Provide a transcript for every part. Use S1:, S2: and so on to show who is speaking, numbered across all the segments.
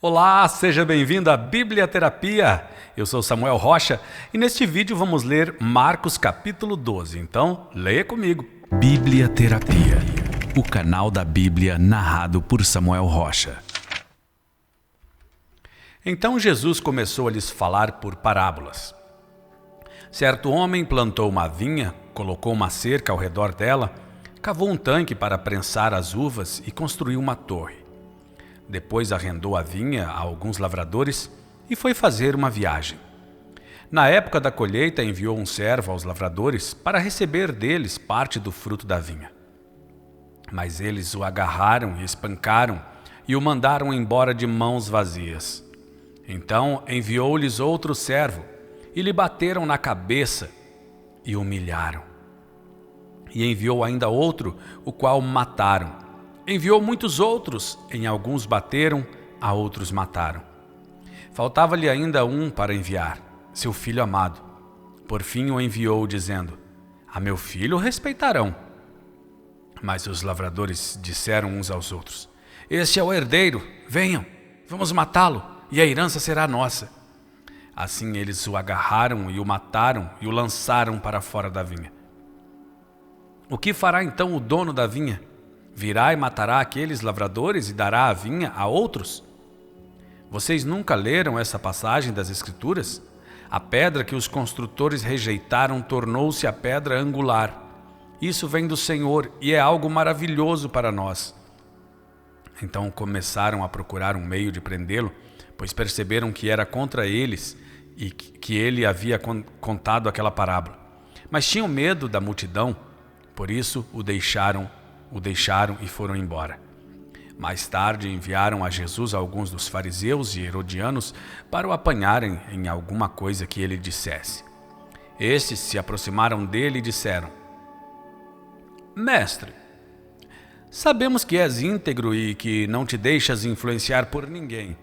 S1: Olá, seja bem-vindo à Biblioterapia. Eu sou Samuel Rocha e neste vídeo vamos ler Marcos capítulo 12. Então, leia comigo. Biblioterapia, o canal da Bíblia narrado por Samuel Rocha. Então Jesus começou a lhes falar por parábolas. Certo homem plantou uma vinha, colocou uma cerca ao redor dela, cavou um tanque para prensar as uvas e construiu uma torre. Depois arrendou a vinha a alguns lavradores e foi fazer uma viagem. Na época da colheita, enviou um servo aos lavradores para receber deles parte do fruto da vinha. Mas eles o agarraram e espancaram e o mandaram embora de mãos vazias. Então enviou-lhes outro servo e lhe bateram na cabeça e humilharam. E enviou ainda outro, o qual mataram. Enviou muitos outros, em alguns bateram, a outros mataram. Faltava-lhe ainda um para enviar, seu filho amado. Por fim o enviou, dizendo: A meu filho respeitarão. Mas os lavradores disseram uns aos outros: Este é o herdeiro, venham, vamos matá-lo, e a herança será nossa. Assim eles o agarraram e o mataram e o lançaram para fora da vinha. O que fará então o dono da vinha? Virá e matará aqueles lavradores e dará a vinha a outros? Vocês nunca leram essa passagem das Escrituras? A pedra que os construtores rejeitaram tornou-se a pedra angular. Isso vem do Senhor e é algo maravilhoso para nós. Então começaram a procurar um meio de prendê-lo, pois perceberam que era contra eles e que ele havia contado aquela parábola. Mas tinham medo da multidão, por isso o deixaram e foram embora. Mais tarde enviaram a Jesus alguns dos fariseus e herodianos para o apanharem em alguma coisa que ele dissesse. Estes se aproximaram dele e disseram: Mestre, sabemos que és íntegro e que não te deixas influenciar por ninguém.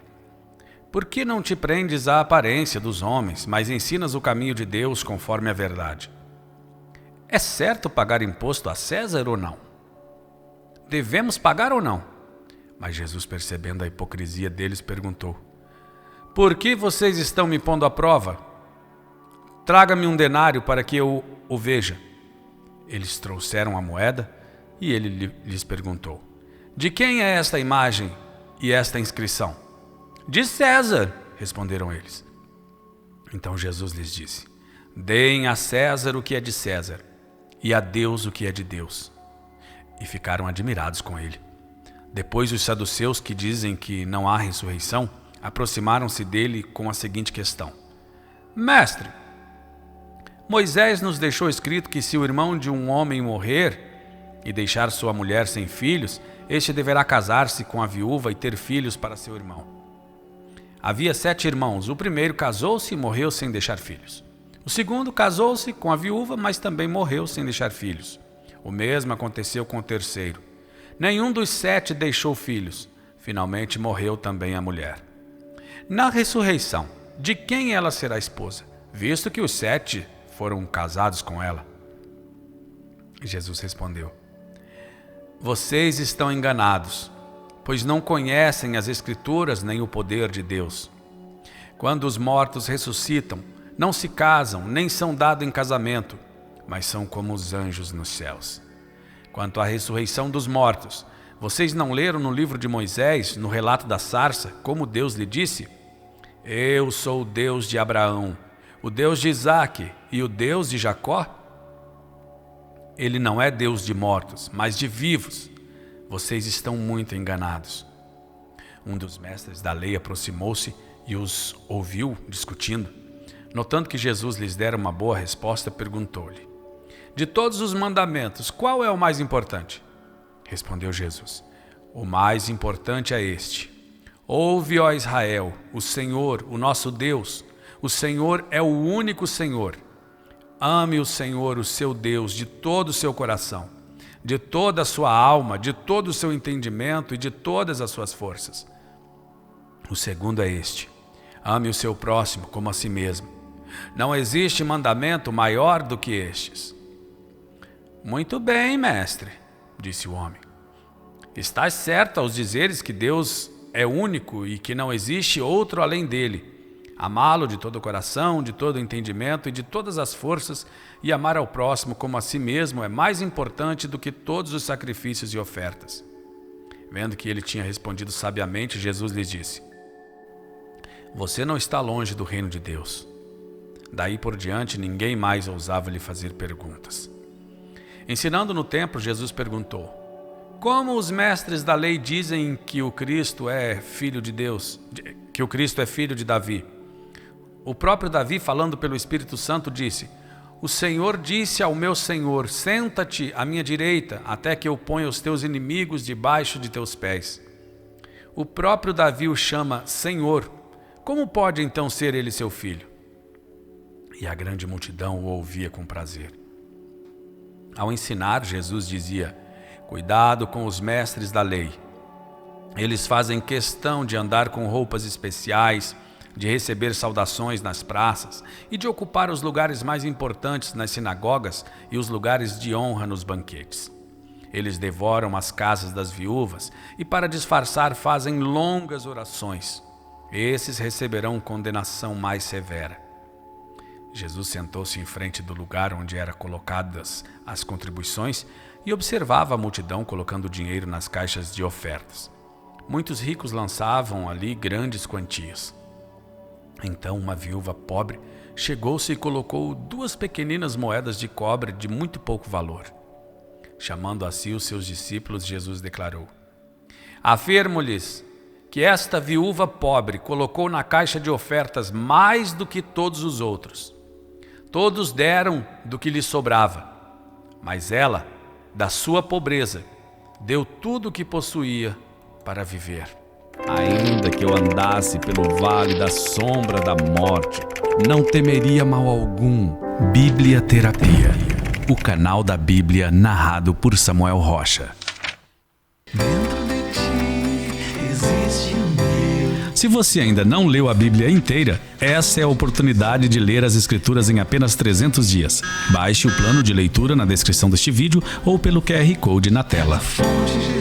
S1: Por que não te prendes à aparência dos homens, mas ensinas o caminho de Deus conforme a verdade? É certo pagar imposto a César ou não? Devemos pagar ou não? Mas Jesus, percebendo a hipocrisia deles, perguntou: Por que vocês estão me pondo à prova? Traga-me um denário para que eu o veja. Eles trouxeram a moeda e ele lhes perguntou: De quem é esta imagem e esta inscrição? De César, responderam eles. Então Jesus lhes disse: Deem a César o que é de César e a Deus o que é de Deus. E ficaram admirados com ele. Depois os saduceus, que dizem que não há ressurreição, aproximaram-se dele com a seguinte questão: Mestre, Moisés nos deixou escrito que se o irmão de um homem morrer e deixar sua mulher sem filhos, este deverá casar-se com a viúva e ter filhos para seu irmão. Havia 7 irmãos. O primeiro casou-se e morreu sem deixar filhos. O segundo casou-se com a viúva, mas também morreu sem deixar filhos. O mesmo aconteceu com o terceiro. Nenhum dos 7 deixou filhos. Finalmente morreu também a mulher. Na ressurreição, de quem ela será esposa, visto que os 7 foram casados com ela? Jesus respondeu: Vocês estão enganados, pois não conhecem as Escrituras nem o poder de Deus. Quando os mortos ressuscitam, não se casam, nem são dados em casamento, mas são como os anjos nos céus. Quanto à ressurreição dos mortos, vocês não leram no livro de Moisés, no relato da sarça, como Deus lhe disse: Eu sou o Deus de Abraão, o Deus de Isaque e o Deus de Jacó? Ele não é Deus de mortos, mas de vivos. Vocês estão muito enganados. Um dos mestres da lei aproximou-se e os ouviu discutindo. Notando que Jesus lhes dera uma boa resposta, perguntou-lhe: De todos os mandamentos, qual é o mais importante? Respondeu Jesus: O mais importante é este: Ouve, ó Israel, o Senhor, o nosso Deus, o Senhor é o único Senhor. Ame o Senhor, o seu Deus, de todo o seu coração, de toda a sua alma, de todo o seu entendimento e de todas as suas forças. O segundo é este: ame o seu próximo como a si mesmo. Não existe mandamento maior do que estes. Muito bem, mestre, disse o homem. Estás certo ao dizeres que Deus é único e que não existe outro além dele. Amá-lo de todo o coração, de todo o entendimento e de todas as forças, e amar ao próximo como a si mesmo é mais importante do que todos os sacrifícios e ofertas. Vendo que ele tinha respondido sabiamente, Jesus lhes disse: Você não está longe do reino de Deus. Daí por diante, ninguém mais ousava lhe fazer perguntas. Ensinando no templo, Jesus perguntou: Como os mestres da lei dizem que o Cristo é filho de Deus, que o Cristo é filho de Davi? O próprio Davi, falando pelo Espírito Santo, disse: O Senhor disse ao meu Senhor: Senta-te à minha direita, até que eu ponha os teus inimigos debaixo de teus pés. O próprio Davi o chama Senhor. Como pode então ser ele seu filho? E a grande multidão o ouvia com prazer. Ao ensinar, Jesus dizia: Cuidado com os mestres da lei. Eles fazem questão de andar com roupas especiais, de receber saudações nas praças e de ocupar os lugares mais importantes nas sinagogas e os lugares de honra nos banquetes. Eles devoram as casas das viúvas e, para disfarçar, fazem longas orações. Esses receberão condenação mais severa. Jesus sentou-se em frente do lugar onde eram colocadas as contribuições e observava a multidão colocando dinheiro nas caixas de ofertas. Muitos ricos lançavam ali grandes quantias. Então uma viúva pobre chegou-se e colocou 2 pequeninas moedas de cobre de muito pouco valor. Chamando a si os seus discípulos, Jesus declarou: Afirmo-lhes que esta viúva pobre colocou na caixa de ofertas mais do que todos os outros. Todos deram do que lhe sobrava, mas ela, da sua pobreza, deu tudo o que possuía para viver.
S2: Ainda que eu andasse pelo vale da sombra da morte, não temeria mal algum.
S1: Bíblia Terapia, o canal da Bíblia narrado por Samuel Rocha.
S3: Dentro de ti existe um Deus.
S1: Se você ainda não leu a Bíblia inteira, essa é a oportunidade de ler as Escrituras em apenas 300 dias. Baixe o plano de leitura na descrição deste vídeo ou pelo QR Code na tela.
S3: Fonte de